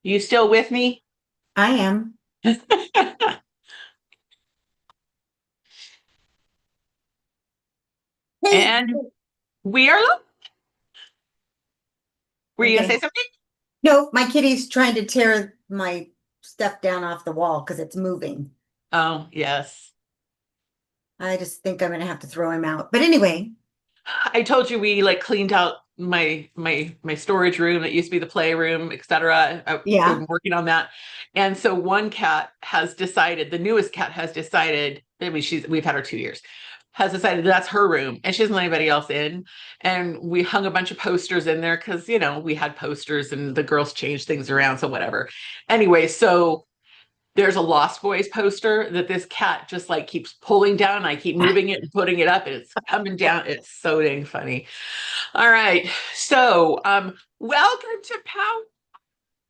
You still with me? I am. Hey, And we are, were you going to okay. say something? No, my kitty's trying to tear my stuff down off the wall because it's moving. Oh, yes. I just think I'm gonna have to throw him out. But anyway, I told you we like cleaned out my storage room that used to be the playroom, etc. I've yeah. been working on that. And so one cat has decided, the newest cat has decided, I mean, we've had her 2 years, has decided that's her room and she doesn't let anybody else in. And we hung a bunch of posters in there because, we had posters and the girls changed things around. So whatever. Anyway, so there's a Lost Boys poster that this cat just like keeps pulling down. I keep moving it and putting it up, and it's coming down. It's so dang funny. All right. So, welcome to Pow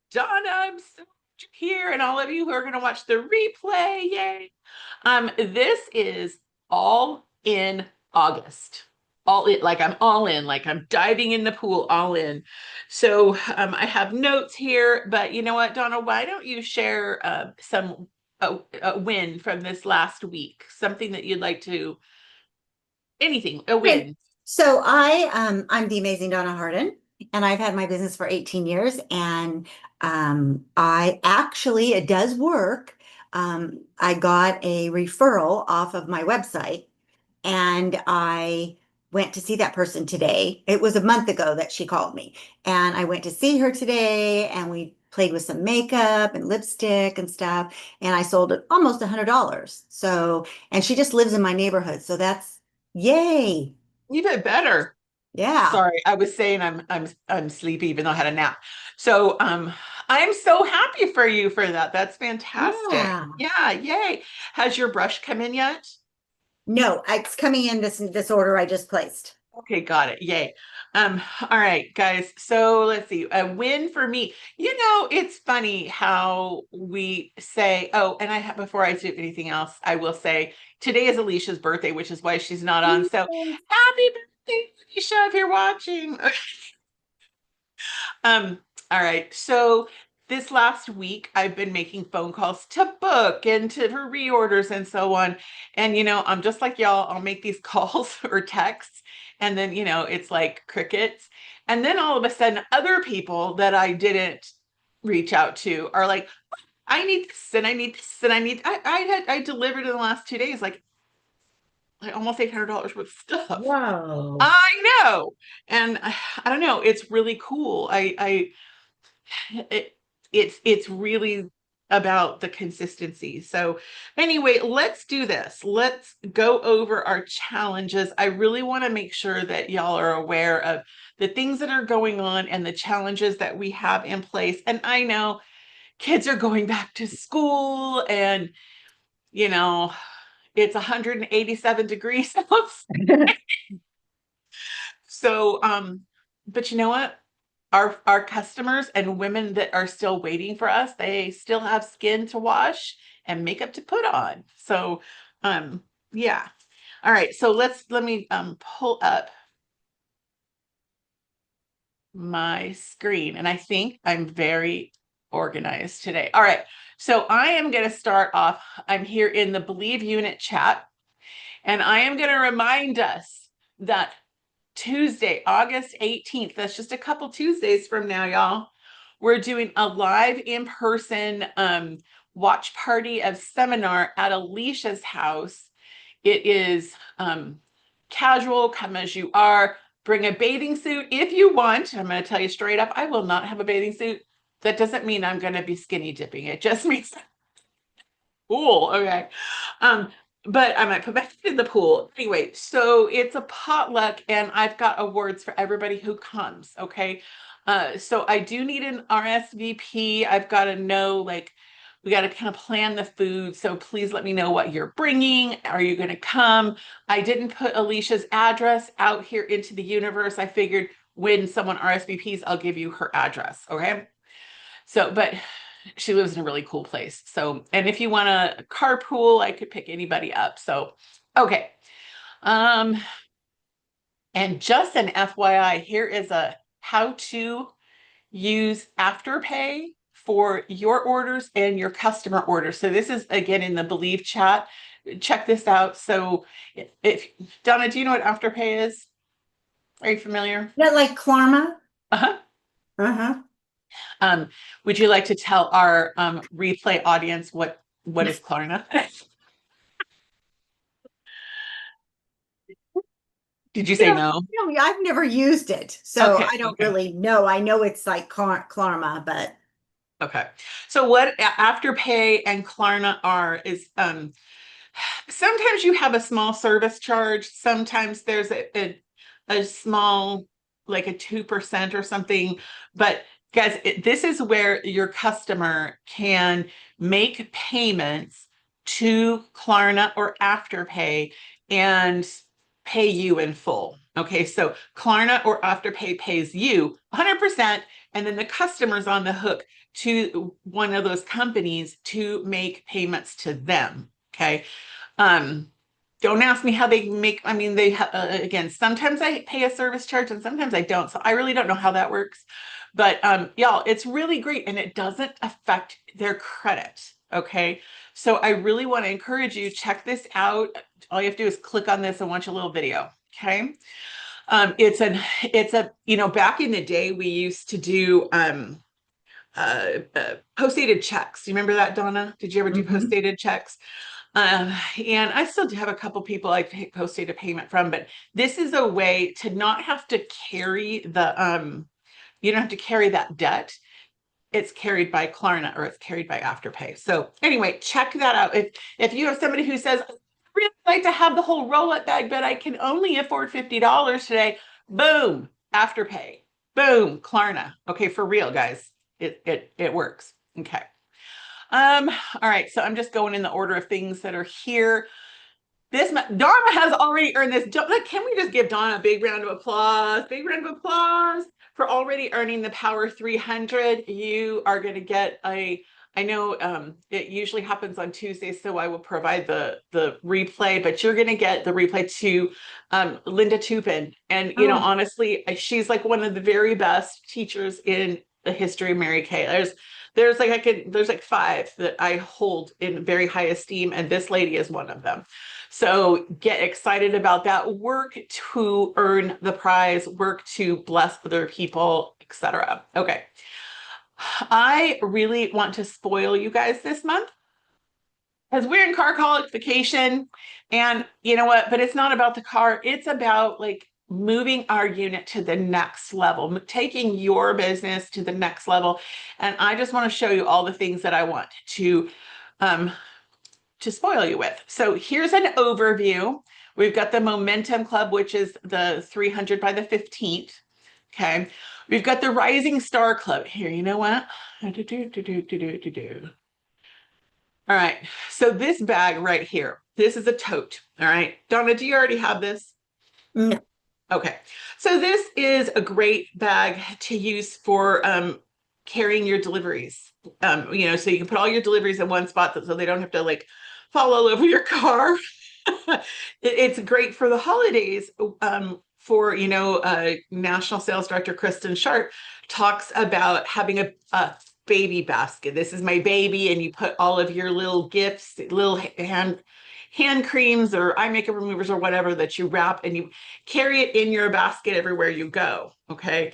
Donna. I'm so here, and all of you who are going to watch the replay. Yay. This is all in August. All in, like I'm all in, like I'm diving in the pool, all in. So I have notes here, but you know what, Donna, why don't you share some a win from this last week? Something that you'd like to, anything, a Okay. win. So I'm the amazing Donna Hardin, and I've had my business for 18 years, and I actually it does work. I got a referral off of my website, and I went to see that person today. It was a month ago that she called me, and I went to see her today, and we played with some makeup and lipstick and stuff, and I sold it almost $100. So, and she just lives in my neighborhood, so that's yay. Even better. Yeah. Sorry, I was saying I'm sleepy even though I had a nap. So I'm so happy for you for that. That's fantastic. Yeah. Yeah, yay. Has your brush come in yet? No, it's coming in this order I just placed. Okay, got it. Yay. All right, guys. So let's see. A win for me. It's funny how we say, oh, and I have before I do anything else, I will say today is Alicia's birthday, which is why she's not on. So happy birthday, Alicia, if you're watching. Um, all right. So this last week, I've been making phone calls to book and to for reorders and so on. And I'm just like y'all, I'll make these calls or texts, and then it's like crickets. And then all of a sudden, other people that I didn't reach out to are like, I need this and I need this and I delivered in the last 2 days like almost $800 worth of stuff. Whoa. I know. And I don't know, it's really cool. It, it's really about the consistency. So anyway, let's do this. Let's go over our challenges. I really want to make sure that y'all are aware of the things that are going on and the challenges that we have in place. And I know kids are going back to school and you know it's 187 degrees outside. So but you know what? Our customers and women that are still waiting for us, they still have skin to wash and makeup to put on. So, yeah. All right. So let me pull up my screen, and I think I'm very organized today. All right. So I am going to start off. I'm here in the Believe Unit chat, and I am going to remind us that Tuesday, August 18th, that's just a couple Tuesdays from now, y'all. We're doing a live in-person watch party of seminar at Alicia's house. It is casual, come as you are. Bring a bathing suit if you want. I'm going to tell you straight up, I will not have a bathing suit. That doesn't mean I'm going to be skinny dipping. It just means cool. Okay. Um, but I might put my feet in the pool. Anyway, so it's a potluck and I've got awards for everybody who comes. Okay. So I do need an RSVP. I've got to know, like, we got to kind of plan the food. So please let me know what you're bringing. Are you going to come? I didn't put Alicia's address out here into the universe. I figured when someone RSVPs, I'll give you her address. Okay. So, but she lives in a really cool place. So, and if you want a carpool, I could pick anybody up. So, okay. Um, and just an FYI, here is a how to use Afterpay for your orders and your customer orders. So this is again in the Believe chat. Check this out. So if Donna, do you know what Afterpay is? Are you familiar? That like Klarma? Uh-huh. Uh-huh. Um, would you like to tell our replay audience what is Klarna? Did you say no? I've never used it, so Okay, I don't okay. really know. I know it's like Klarma, but Okay. So what Afterpay and Klarna are is sometimes you have a small service charge. Sometimes there's a small, like a 2% or something. But guys, this is where your customer can make payments to Klarna or Afterpay and pay you in full. Okay, so Klarna or Afterpay pays you 100%, and then the customer's on the hook to one of those companies to make payments to them. Okay. Um, don't ask me how they make, I mean, again, sometimes I pay a service charge and sometimes I don't. So I really don't know how that works. But y'all, it's really great and it doesn't affect their credit. Okay. So I really want to encourage you, check this out. All you have to do is click on this and watch a little video. Okay. It's a, back in the day, we used to do post-dated checks. Do you remember that, Donna? Did you ever do Mhm. post-dated checks? And I still do have a couple people I posted a payment from, but this is a way to not have to carry you don't have to carry that debt. It's carried by Klarna or it's carried by Afterpay. So anyway, check that out. If you have somebody who says, I'd really like to have the whole roll-up bag, but I can only afford $50 today, boom, Afterpay, boom, Klarna. Okay, for real, guys. It works. Okay. All right, so I'm just going in the order of things that are here. Dharma has already earned this. Can we just give Donna a big round of applause? Big round of applause for already earning the Power 300. You are going to get I know it usually happens on Tuesdays, so I will provide the replay, but you're going to get the replay to Linda Tupin. And, Oh, honestly, she's like one of the very best teachers in the history of Mary Kay. There's like 5 that I hold in very high esteem, and this lady is one of them. So get excited about that. Work to earn the prize, work to bless other people, etc. Okay. I really want to spoil you guys this month because we're in car qualification. And you know what? But it's not about the car. It's about like moving our unit to the next level, taking your business to the next level. And I just want to show you all the things that I want um, to spoil you with. So here's an overview. We've got the Momentum Club, which is the 300 by the 15th. Okay. We've got the Rising Star Club here. You know what? All right. So this bag right here, this is a tote. All right. Donna, do you already have this? no. Okay. So this is a great bag to use for carrying your deliveries. So you can put all your deliveries in one spot so they don't have to like fall all over your car. It's great for the holidays. For National Sales Director Kristen Sharp talks about having a baby basket. This is my baby, and you put all of your little gifts, little hand creams or eye makeup removers or whatever that you wrap and you carry it in your basket everywhere you go. Okay,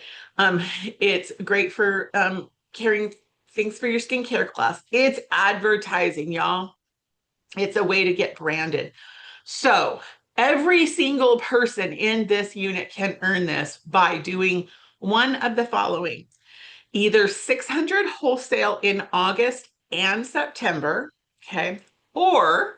it's great for carrying things for your skincare class. It's advertising, y'all. It's a way to get branded. So every single person in this unit can earn this by doing one of the following: either 600 wholesale in August and September, okay, or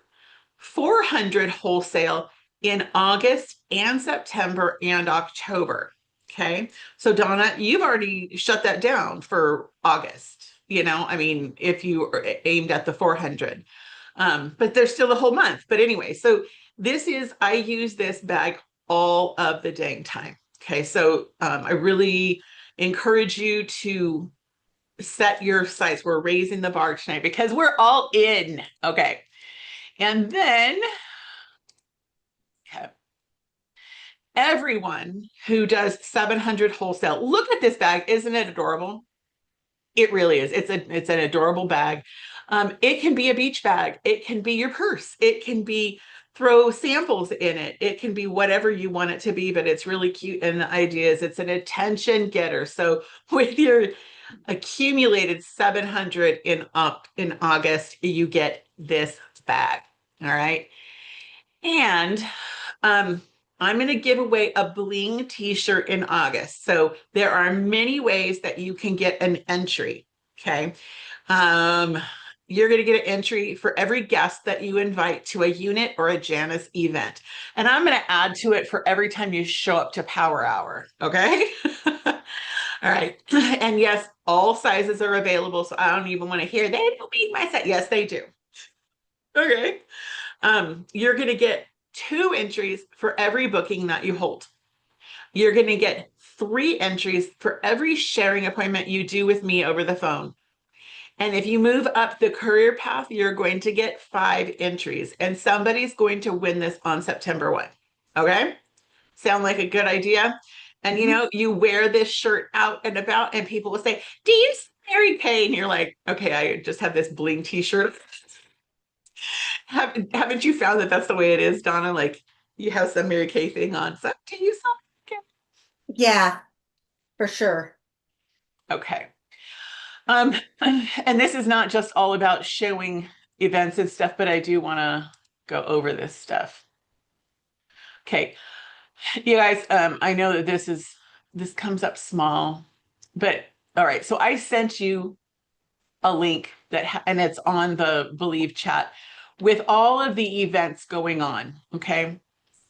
400 wholesale in August and September and October. Okay. So Donna, you've already shut that down for August. I mean, if you aimed at the 400, but there's still a whole month. But anyway, so I use this bag all of the dang time. Okay. So I really encourage you to set your sights. We're raising the bar tonight because we're all in. Okay. And then okay, everyone who does 700 wholesale, look at this bag. Isn't it adorable? It really is. It's an adorable bag. It can be a beach bag. It can be your purse. It can be throw samples in it. It can be whatever you want it to be, but it's really cute. And the idea is it's an attention getter. So with your accumulated 700 in August, you get this bag. All right. And I'm going to give away a bling t-shirt in August. So there are many ways that you can get an entry. Okay. Um, you're going to get an entry for every guest that you invite to a unit or a Janice event. And I'm going to add to it for every time you show up to Power Hour. Okay. All right. And yes, all sizes are available. So I don't even want to hear they don't meet my size. Yes, they do. Okay. You're going to get 2 entries for every booking that you hold. You're going to get 3 entries for every sharing appointment you do with me over the phone. And if you move up the career path, you're going to get 5 entries, and somebody's going to win this on September 1. Okay. Sound like a good idea? And you know, you wear this shirt out and about, and people will say, "Do you Mary Kay?" And you're like, "Okay, I just have this bling t-shirt." Haven't you found that that's the way it is, Donna? Like you have some Mary Kay thing on. So do you sell? Yeah, for sure. Okay. And this is not just all about showing events and stuff, but I do want to go over this stuff. Okay. You guys, I know that this comes up small, but all right. So I sent you a link and it's on the Believe chat with all of the events going on. Okay.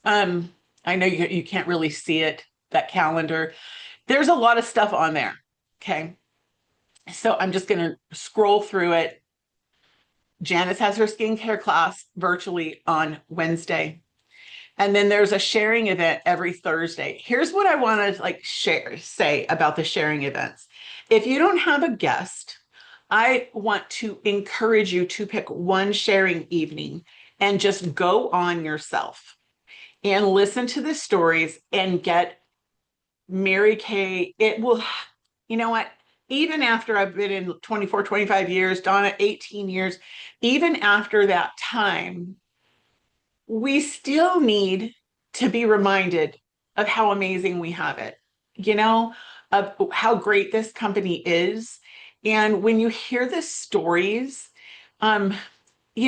I know you can't really see it, that calendar. There's a lot of stuff on there. Okay. So I'm just going to scroll through it. Janice has her skincare class virtually on Wednesday. And then there's a sharing event every Thursday. Here's what I want to say about the sharing events. If you don't have a guest, I want to encourage you to pick one sharing evening and just go on yourself and listen to the stories and get Mary Kay. It will, you know what? Even after I've been in 24, 25 years, Donna, 18 years, even after that time, we still need to be reminded of how amazing we have it, you know, of how great this company is. And when you hear the stories, you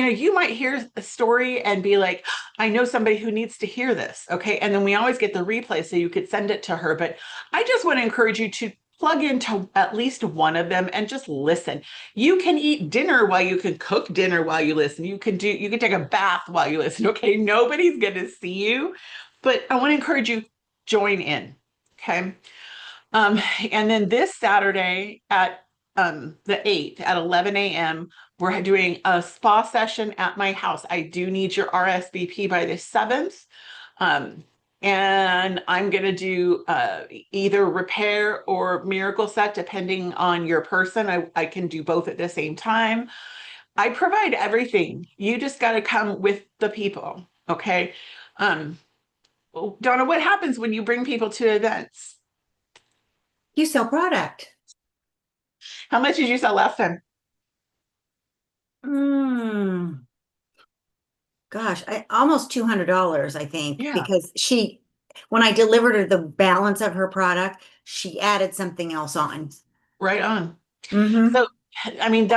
know, you might hear a story and be like, I know somebody who needs to hear this. Okay. And then we always get the replay so you could send it to her. But I just want to encourage you to plug into at least one of them and just listen. You can eat dinner while you can cook dinner while you listen. You can take a bath while you listen. Okay. Nobody's going to see you, but I want to encourage you, join in. Okay. And then this Saturday at the 8th at 11 a.m., we're doing a spa session at my house. I do need your RSVP by the 7th. And I'm going to do either repair or miracle set, depending on your person. I can do both at the same time. I provide everything. You just got to come with the people. Okay. Donna, what happens when you bring people to events? You sell product. How much did you sell last time? Gosh, almost $200, I think, Yeah, because when I delivered her the balance of her product, she added something else on. right on. Mm-hmm. So, I mean,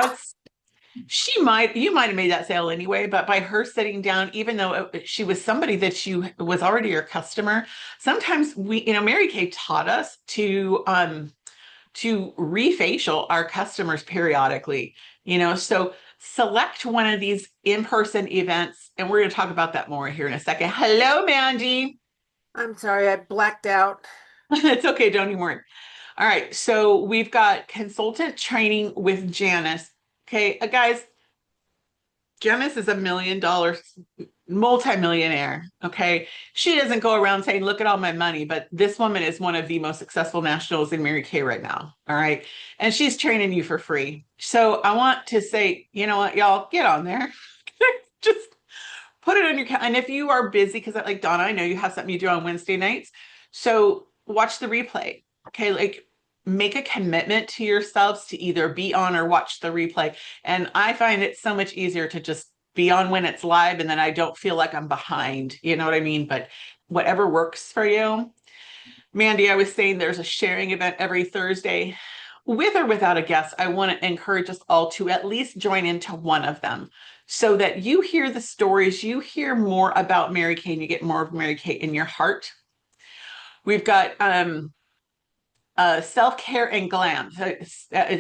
you might have made that sale anyway, but by her sitting down, even though she was somebody that you was already your customer, sometimes Mary Kay taught us to refacial our customers periodically, so select one of these in-person events, and we're going to talk about that more here in a second. Hello, Mandy. I'm sorry, I blacked out. It's okay, don't even worry. All right, so we've got consultant training with Janice. Okay, guys, Janice is $1 million multimillionaire. Okay. She doesn't go around saying, look at all my money, but this woman is one of the most successful nationals in Mary Kay right now. All right. And she's training you for free. So I want to say, you know what, y'all get on there. Just put it on your and if you are busy, because like Donna, I know you have something you do on Wednesday nights. So watch the replay. Okay. Like make a commitment to yourselves to either be on or watch the replay. And I find it so much easier to just be on when it's live, and then I don't feel like I'm behind. You know what I mean? But whatever works for you. Mandy, I was saying there's a sharing event every Thursday. With or without a guest, I want to encourage us all to at least join into one of them so that you hear the stories, you hear more about Mary Kay, and you get more of Mary Kay in your heart. We've got self-care and glam,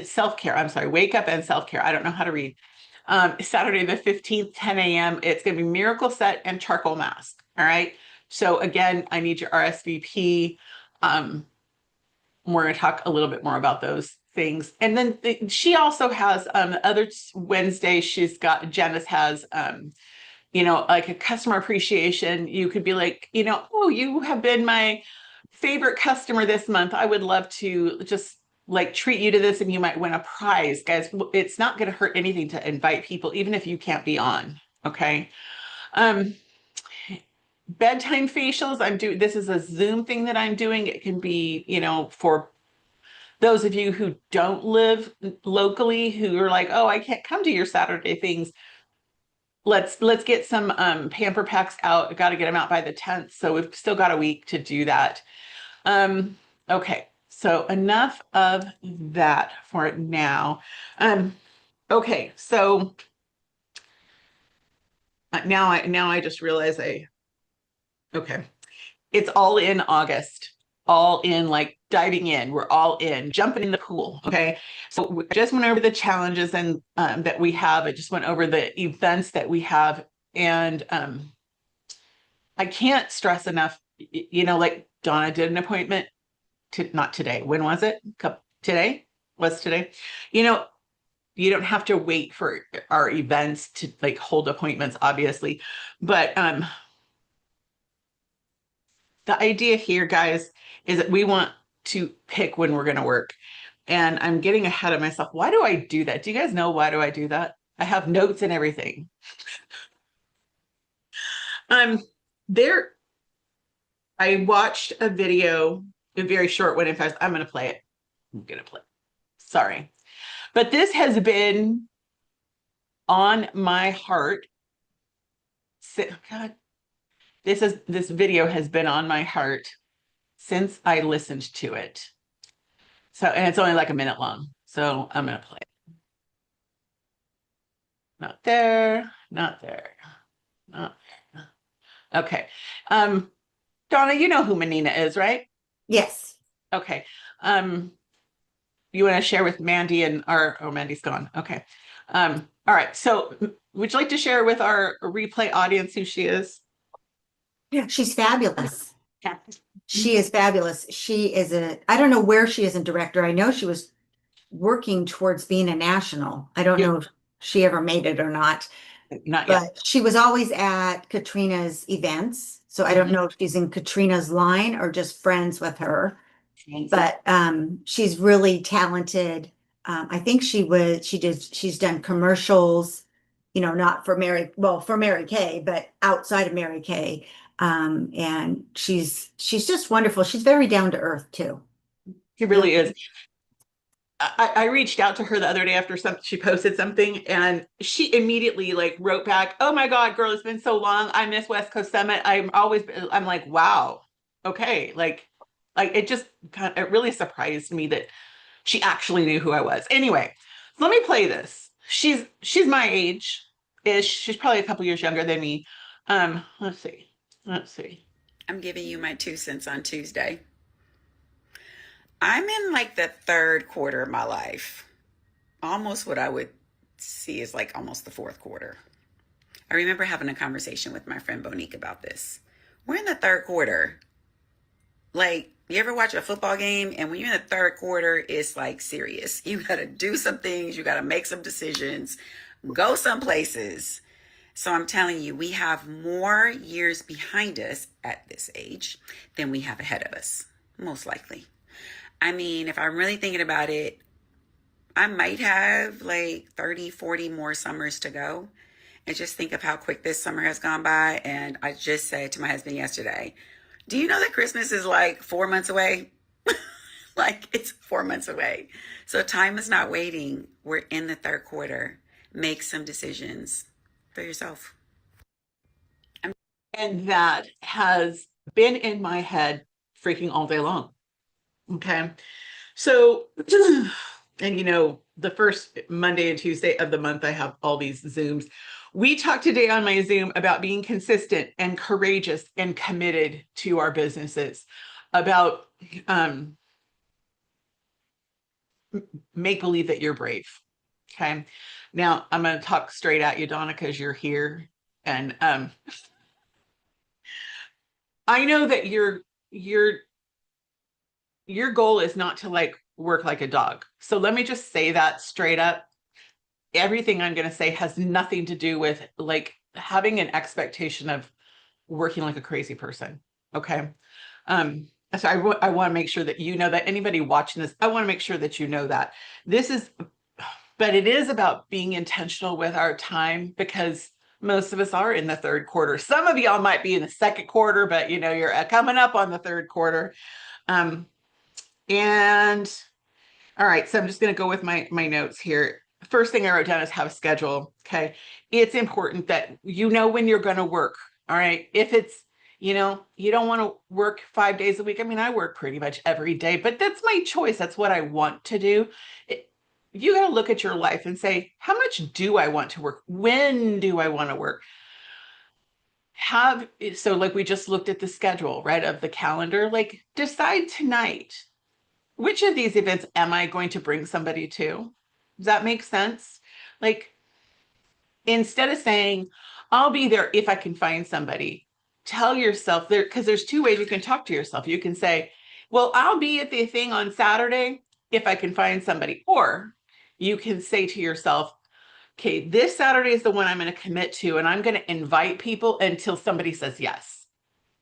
self-care, I'm sorry, wake up and self-care. I don't know how to read. Saturday the 15th, 10 a.m. It's going to be miracle set and charcoal mask. All right. So again, I need your RSVP. We're going to talk a little bit more about those things. And then she also has other Wednesday, Janice has, like a customer appreciation. You could be like, oh, you have been my favorite customer this month. I would love to just like treat you to this, and you might win a prize. Guys, it's not going to hurt anything to invite people, even if you can't be on. Okay. Bedtime facials. This is a Zoom thing that I'm doing. It can be, for those of you who don't live locally, who are like, oh, I can't come to your Saturday things. Let's get some pamper packs out. I got to get them out by the 10th. So we've still got a week to do that. Okay. So enough of that for now. Okay. So now I just realize okay. It's all in August, all in, like diving in. We're all in, jumping in the pool. Okay. So I just went over the challenges and that we have. I just went over the events that we have. And I can't stress enough, like Donna did an appointment not today. When was it? Today? Was today? You don't have to wait for our events to like hold appointments, obviously. But the idea here, guys, is that we want to pick when we're going to work. And I'm getting ahead of myself. Why do I do that? Do you guys know why do I do that? I have notes and everything. I watched a video, a very short one. In fact, I'm going to play it. I'm going to play it. Sorry. But this has been on my heart. God, this video has been on my heart since I listened to it. So, and it's only like a minute long. So I'm going to play it. Not there, not there, not there. Okay. Donna, you know who Menina is, right? Yes. Okay. You want to share with Mandy Mandy's gone. Okay. All right. So would you like to share with our replay audience who she is? Yeah, she's fabulous. She is fabulous. She is I don't know where she is in director. I know she was working towards being a national. I don't know if she ever made it or not. Not yet. But she was always at Katrina's events. So I don't know if she's in Katrina's line or just friends with her. But she's really talented. I think she's done commercials, not for for Mary Kay, but outside of Mary Kay. And she's just wonderful. She's very down to earth too. She really is. I reached out to her the other day after she posted something, and she immediately like wrote back, "Oh my God, girl, it's been so long. I miss West Coast Summit. I'm like, wow, okay, like it really surprised me that she actually knew who I was. Anyway, let me play this. She's my age ish. She's probably a couple years younger than me. Let's see. I'm giving you my 2 cents on Tuesday. I'm in like the third quarter of my life. Almost what I would see is like almost the fourth quarter. I remember having a conversation with my friend Bonique about this. We're in the third quarter. Like, you ever watch a football game and when you're in the third quarter, it's like serious. You got to do some things. You got to make some decisions, go some places. So I'm telling you, we have more years behind us at this age than we have ahead of us, most likely. I mean, if I'm really thinking about it, I might have like 30, 40 more summers to go. And just think of how quick this summer has gone by. And I just said to my husband yesterday, do you know that Christmas is like 4 months away? Like it's 4 months away. So time is not waiting. We're in the third quarter. Make some decisions for yourself. And that has been in my head freaking all day long. Okay. So, and the first Monday and Tuesday of the month, I have all these Zooms. We talked today on my Zoom about being consistent and courageous and committed to our businesses, about make believe that you're brave. Okay. Now I'm going to talk straight at you, Donna, because you're here. And I know that your goal is not to like work like a dog. So let me just say that straight up. Everything I'm going to say has nothing to do with like having an expectation of working like a crazy person. Okay. So I want to make sure that you know that. Anybody watching this, I want to make sure that you know that but it is about being intentional with our time, because most of us are in the third quarter. Some of y'all might be in the second quarter, but you're coming up on the third quarter. And all right, so I'm just going to go with my notes here. First thing I wrote down is have a schedule. Okay. It's important that when you're going to work. All right. If it's, you don't want to work 5 days a week. I mean, I work pretty much every day, but that's my choice. That's what I want to do. You got to look at your life and say, how much do I want to work? When do I want to work? So like we just looked at the schedule, right, of the calendar, like decide tonight, which of these events am I going to bring somebody to? Does that make sense? Like, instead of saying, I'll be there if I can find somebody, tell yourself there, because there's two ways you can talk to yourself. You can say, well, I'll be at the thing on Saturday if I can find somebody. Or you can say to yourself, okay, this Saturday is the one I'm going to commit to, and I'm going to invite people until somebody says yes.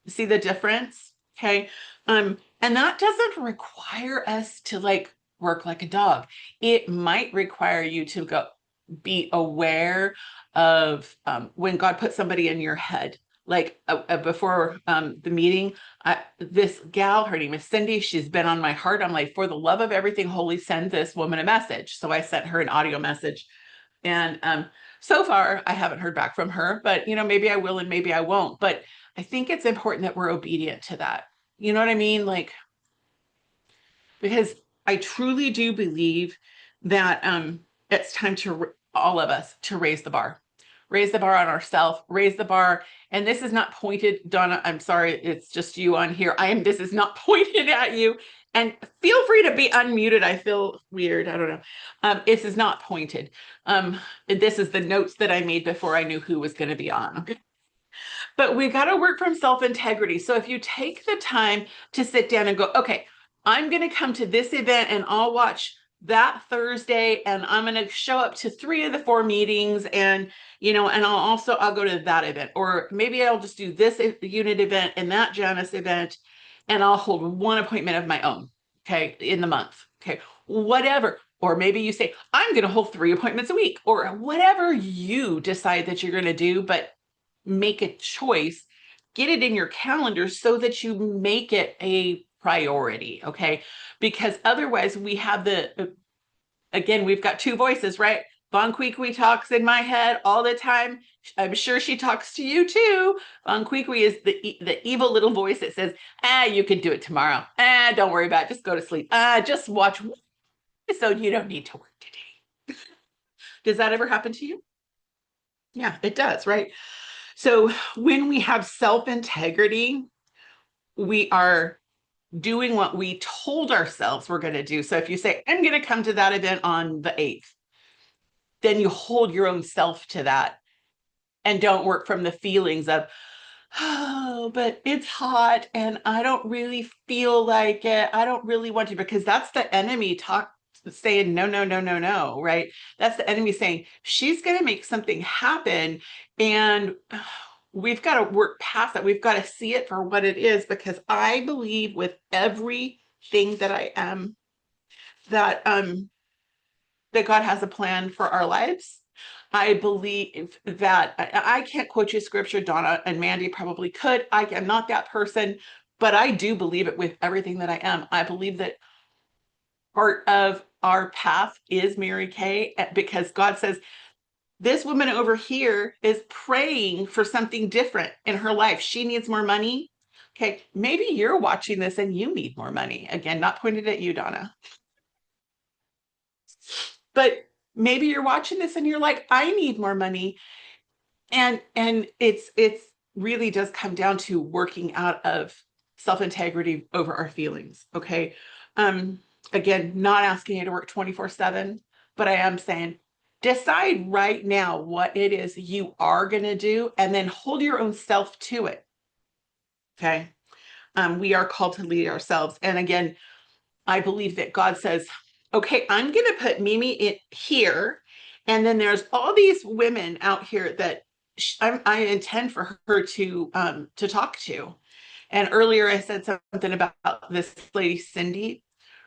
See the difference? Okay. And that doesn't require us to like work like a dog. It might require you to be aware of when God put somebody in your head. Like before the meeting, this gal, her name is Cindy. She's been on my heart. I'm like, for the love of everything holy, send this woman a message. So I sent her an audio message. And so far, I haven't heard back from her, but maybe I will and maybe I won't. But I think it's important that we're obedient to that. You know what I mean? Like, because I truly do believe that it's time to all of us to raise the bar on ourselves, raise the bar. And this is not pointed, Donna, I'm sorry, it's just you on here. This is not pointed at you. And feel free to be unmuted. I feel weird. I don't know. This is not pointed. This is the notes that I made before I knew who was going to be on. Okay. But we got to work from self-integrity. So if you take the time to sit down and go, okay, I'm going to come to this event and I'll watch that Thursday, and I'm going to show up to 3 of the 4 meetings, and and I'll go to that event, or maybe I'll just do this unit event and that Janice event, and I'll hold 1 appointment of my own, okay, in the month, okay, whatever. Or maybe you say, I'm going to hold 3 appointments a week, or whatever you decide that you're going to do, but make a choice, get it in your calendar so that you make it a priority, okay? Because otherwise we have again, we've got 2 voices, right? Von Queequeg talks in my head all the time. I'm sure she talks to you too. Von Queequeg is the evil little voice that says, you can do it tomorrow. Don't worry about it. Just go to sleep. Just watch one episode. You don't need to work today. Does that ever happen to you? Yeah, it does, right? So when we have self-integrity, we are doing what we told ourselves we're going to do. So if you say, I'm going to come to that event on the 8th, then you hold your own self to that and don't work from the feelings of, oh, but it's hot and I don't really feel like it. I don't really want to, because that's the enemy saying, no, right? That's the enemy saying, she's going to make something happen. And we've got to work past that. We've got to see it for what it is, because I believe with everything that I am that God has a plan for our lives. I believe that I can't quote you scripture, Donna, and Mandy probably could. I am not that person, but I do believe it with everything that I am. I believe that part of our path is Mary Kay, because God says, this woman over here is praying for something different in her life. She needs more money. Okay, maybe you're watching this and you need more money. Again, not pointed at you, Donna. But maybe you're watching this and you're like, I need more money. And it's really does come down to working out of self-integrity over our feelings. Okay. Again, not asking you to work 24/7, but I am saying decide right now what it is you are going to do and then hold your own self to it. Okay. We are called to lead ourselves. And again, I believe that God says, okay, I'm going to put Mimi in here. And then there's all these women out here that I intend for her to talk to. And earlier I said something about this lady, Cindy,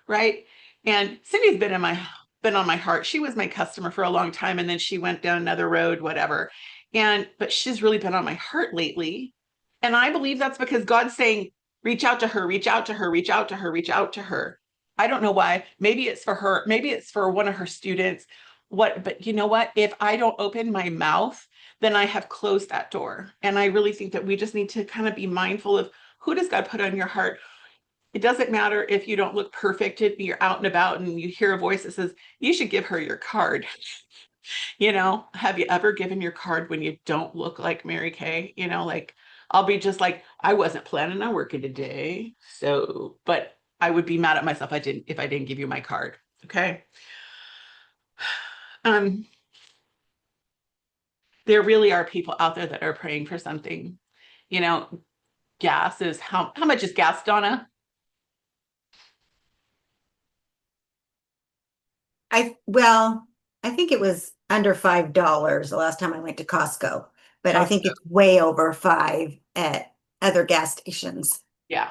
right? And Cindy's been on my heart. She was my customer for a long time. And then she went down another road, whatever. But she's really been on my heart lately. And I believe that's because God's saying, reach out to her, reach out to her, reach out to her, reach out to her. I don't know why. Maybe it's for her. Maybe it's for one of her students. But you know what? If I don't open my mouth, then I have closed that door. And I really think that we just need to kind of be mindful of who does God put on your heart. It doesn't matter if you don't look perfect, if you're out and about and you hear a voice that says, you should give her your card. Have you ever given your card when you don't look like Mary Kay? Like I'll be just like, I wasn't planning on working today. So, but I would be mad at myself if I didn't give you my card. Okay. There really are people out there that are praying for something. Gas is how much is gas, Donna? I think it was under $5 the last time I went to Costco, but I think Costco. it's way over 5 at other gas stations. Yeah.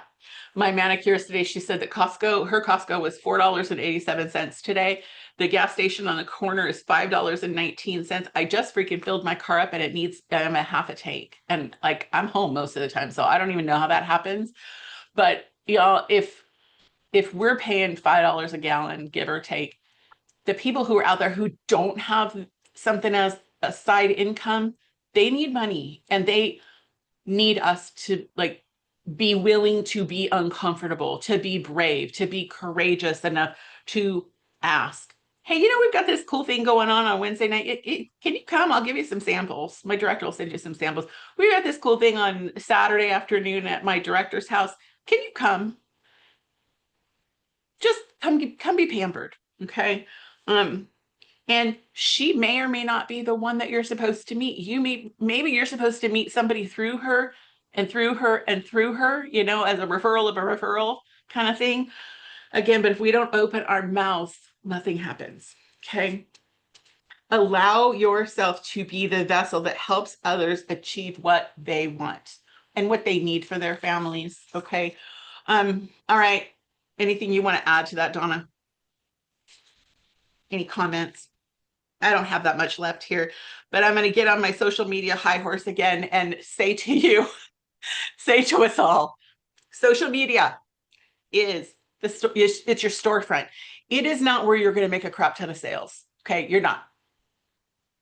My manicurist today, she said that her Costco was $4.87 today. The gas station on the corner is $5.19. I just freaking filled my car up and it needs a half a tank. And like I'm home most of the time, so I don't even know how that happens. But y'all, if we're paying $5 a gallon, give or take, the people who are out there who don't have something as a side income, they need money and they need us to like be willing to be uncomfortable, to be brave, to be courageous enough to ask, hey, we've got this cool thing going on Wednesday night. Can you come? I'll give you some samples. My director will send you some samples. We got this cool thing on Saturday afternoon at my director's house. Can you come? Just come be pampered. Okay. And she may or may not be the one that you're supposed to meet. Maybe you're supposed to meet somebody through her and through her and through her, as a referral of a referral kind of thing. Again, but if we don't open our mouths, nothing happens. Okay. Allow yourself to be the vessel that helps others achieve what they want and what they need for their families. Okay. All right. Anything you want to add to that, Donna? Any comments? I don't have that much left here, but I'm going to get on my social media high horse again and say to you, say to us all, social media is it's your storefront. It is not where you're going to make a crap ton of sales. Okay. You're not.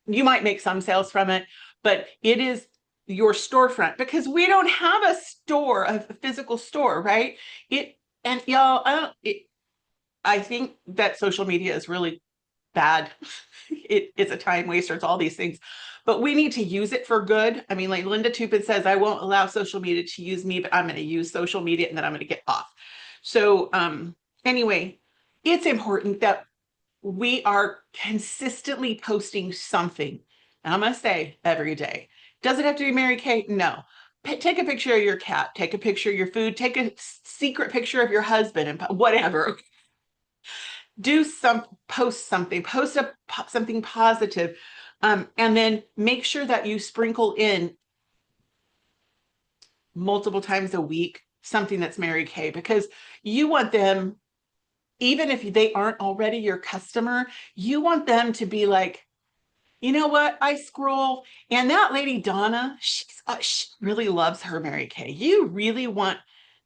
You might make some sales from it, but it is your storefront because we don't have a physical store, right? And y'all, I think that social media is really bad. It's a time waster. It's all these things, but we need to use it for good. I mean, like Linda Tupin says, I won't allow social media to use me, but I'm going to use social media and then I'm going to get off. So anyway, it's important that we are consistently posting something. And I'm going to say every day. Does it have to be Mary Kay? No. Take a picture of your cat, take a picture of your food, take a secret picture of your husband and whatever. Post something, something positive, and then make sure that you sprinkle in multiple times a week something that's Mary Kay, because you want them, even if they aren't already your customer, you want them to be like, you know what? I scroll and that lady Donna, she really loves her Mary Kay. You really want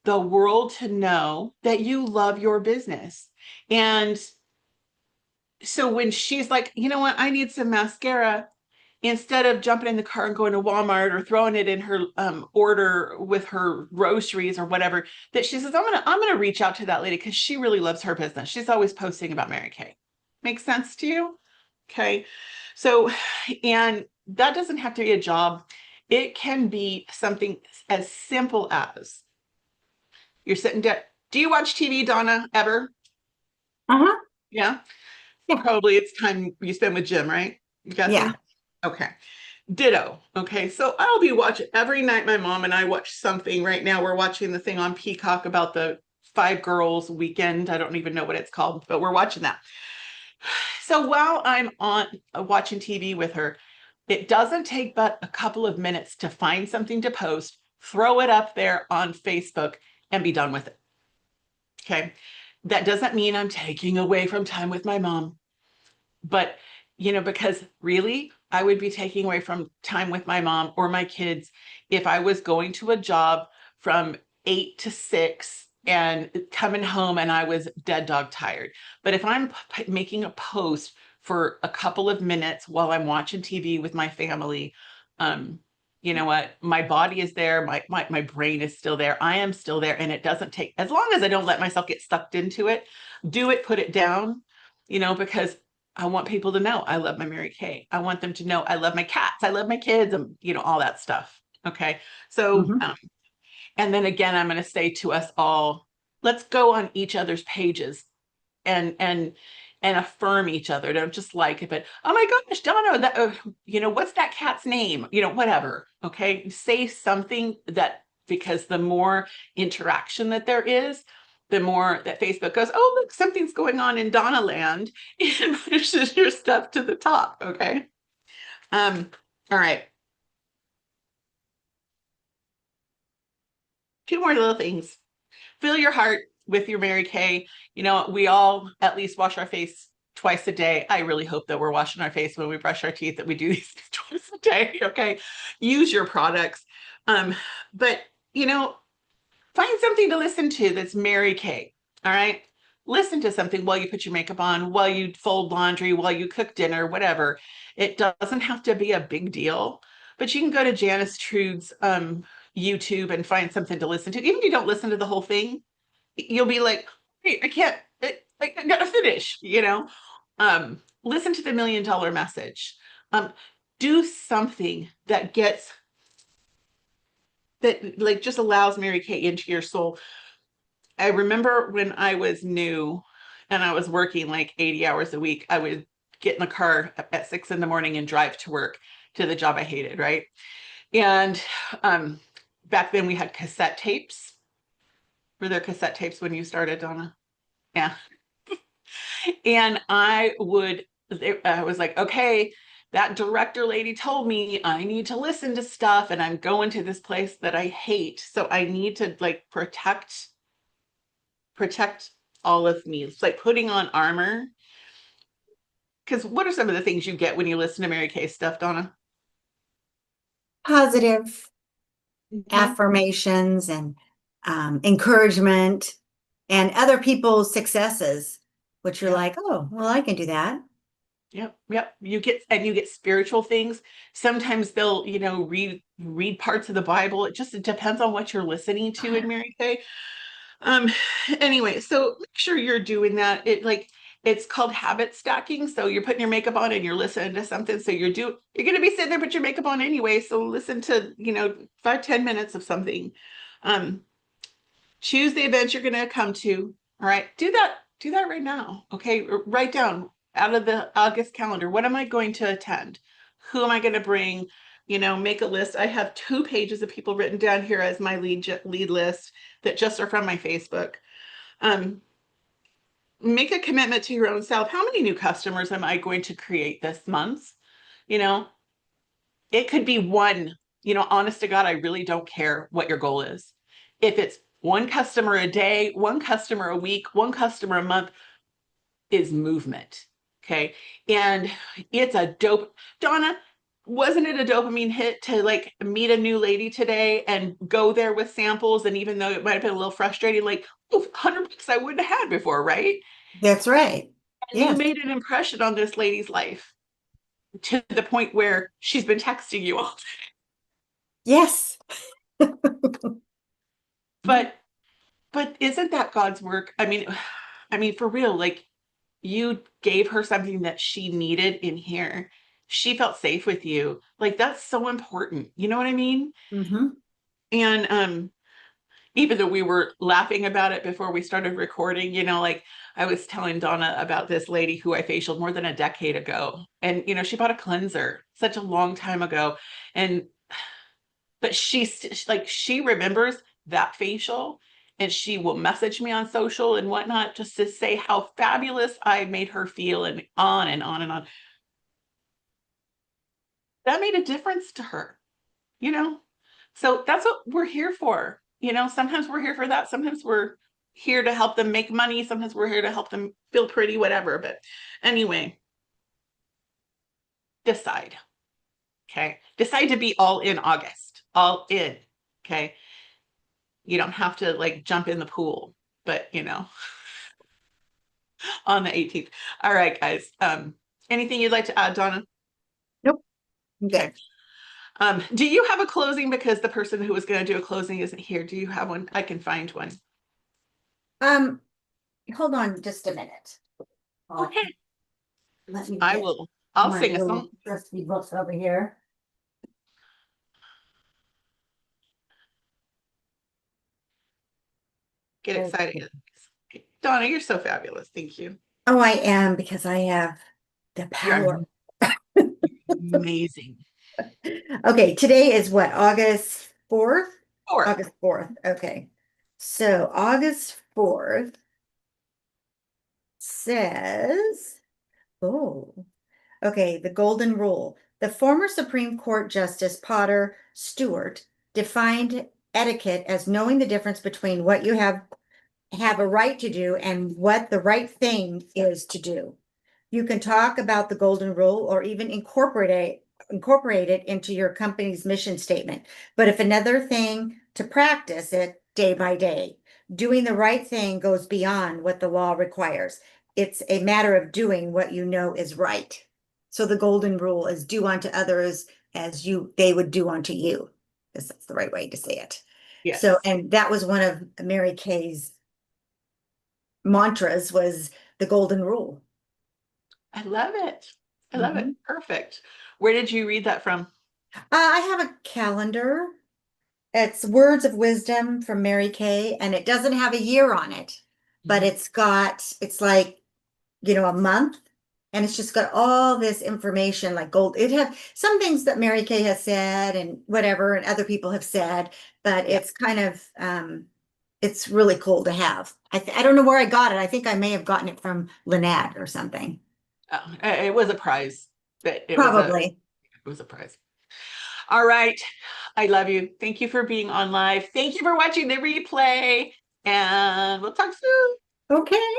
the world to know that you love your business. And so when she's like, you know what, I need some mascara, instead of jumping in the car and going to Walmart or throwing it in her order with her groceries or whatever, that she says, I'm gonna reach out to that lady because she really loves her business. She's always posting about Mary Kay. Makes sense to you? Okay. So, and that doesn't have to be a job. It can be something as simple as you're sitting down. Do you watch TV, Donna, ever? Uh-huh. Yeah. Yeah. Probably it's time you spend with Jim, right? You got Yeah. Okay. Ditto. Okay. So I'll be watching every night. My mom and I watch something right now. We're watching the thing on Peacock about the Five Girls Weekend. I don't even know what it's called, but we're watching that. So while I'm on watching TV with her, it doesn't take but a couple of minutes to find something to post, throw it up there on Facebook, and be done with it. Okay. That doesn't mean I'm taking away from time with my mom, but because really, I would be taking away from time with my mom or my kids if I was going to a job from 8 to 6 and coming home and I was dead dog tired. But if I'm making a post for a couple of minutes while I'm watching TV with my family, you know what? My body is there. My brain is still there. I am still there. And it doesn't take, as long as I don't let myself get sucked into it, do it, put it down, because I want people to know I love my Mary Kay. I want them to know I love my cats. I love my kids, and all that stuff. Okay. So, Mhm. and then again, I'm going to say to us all, let's go on each other's pages and affirm each other. Don't just like it, but oh my gosh, Donna, that, what's that cat's name? Whatever. Okay. Say something that, because the more interaction that there is, the more that Facebook goes, oh, look, something's going on in Donna land, and pushes your stuff to the top. Okay. All right. Two more little things. Fill your heart with your Mary Kay. We all at least wash our face twice a day. I really hope that we're washing our face when we brush our teeth, that we do these twice a day. Okay. Use your products. But find something to listen to that's Mary Kay. All right. Listen to something while you put your makeup on, while you fold laundry, while you cook dinner, whatever. It doesn't have to be a big deal, but you can go to Janice Trude's YouTube and find something to listen to. Even if you don't listen to the whole thing, you'll be like, hey, I can't, I gotta finish, listen to the $1,000,000 message. Do something that like just allows Mary Kay into your soul. I remember when I was new and I was working like 80 hours a week, I would get in the car at 6 a.m. and drive to work, to the job I hated, right? And back then we had cassette tapes. Were there cassette tapes when you started, Donna? Yeah. And I was like, okay, that director lady told me I need to listen to stuff, and I'm going to this place that I hate. So I need to like protect all of me. It's like putting on armor. Because what are some of the things you get when you listen to Mary Kay stuff, Donna? Positive Mhm. affirmations and encouragement and other people's successes, which you're Yeah. like, oh, well, I can do that. Yep. You get spiritual things. Sometimes they'll, read parts of the Bible. It depends on what you're listening to in Mary Kay. Um, anyway, so make sure you're doing that. It's called habit stacking. So you're putting your makeup on and you're listening to something. So you're going to be sitting there, put your makeup on anyway. So listen to, 5-10 minutes of something. Choose the event you're going to come to. All right. Do that right now. Okay. Write down out of the August calendar, what am I going to attend? Who am I going to bring? Make a list. I have 2 pages of people written down here as my lead list that just are from my Facebook. Make a commitment to your own self. How many new customers am I going to create this month? It could be one. Honest to God, I really don't care what your goal is. If it's one customer a day, one customer a week, one customer a month, is movement. Okay. And it's a dope, Donna, wasn't it a dopamine hit to like meet a new lady today and go there with samples? And even though it might have been a little frustrating, like, oh, $100 I wouldn't have had before, right? That's right. And you Yes. made an impression on this lady's life to the point where she's been texting you all. Yes. But isn't that God's work? I mean, for real, like you gave her something that she needed in here. She felt safe with you. Like that's so important. You know what I mean? Mm-hmm. And even though we were laughing about it before we started recording, you know, like I was telling Donna about this lady who I facialed more than a decade ago. And, you know, she bought a cleanser such a long time ago. And, but like, she remembers that facial and she will message me on social and whatnot just to say how fabulous I made her feel and on and on and on. That made a difference to her, you know? So that's what we're here for. You know, sometimes we're here for that. Sometimes we're here to help them make money. Sometimes we're here to help them feel pretty, whatever. But anyway, decide. Okay. Decide to be all in August, all in. Okay. You don't have to like jump in the pool, but you know, on the 18th. All right, guys. Anything you'd like to add, Donna? Nope. Okay. Okay. Do you have a closing? Because the person who was going to do a closing isn't here. Do you have one? I can find one. Hold on just a minute. Okay. Let me I get will. I'll my sing a little song. trusty books over here. Get Okay. excited. Donna, you're so fabulous. Thank you. Oh, I am because I have the You're power. amazing. Okay, today is what, August 4th? Or August 4th. Okay. So August 4th says, oh, okay, the golden rule. The former Supreme Court Justice Potter Stewart defined etiquette as knowing the difference between what you have a right to do and what the right thing is to do. You can talk about the golden rule or even incorporate it into your company's mission statement. But if another thing to practice it day by day, doing the right thing goes beyond what the law requires. It's a matter of doing what you know is right. So the golden rule is do unto others as they would do unto you. Because that's the right way to say it. yes. So, and that was one of Mary Kay's mantras was the golden rule. I love it. I love it. Mhm. Perfect. Where did you read that from? I have a calendar. It's Words of Wisdom from Mary Kay, and it doesn't have a year on it, but it's like, a month, and it's just got all this information like gold. It had some things that Mary Kay has said and whatever, and other people have said, but Yeah. it's kind of, it's really cool to have. I don't know where I got it. I think I may have gotten it from Lynette or something. Oh, it was a prize. It Probably. was a prize. All right. I love you. Thank you for being on live. Thank you for watching the replay. And we'll talk soon. Okay.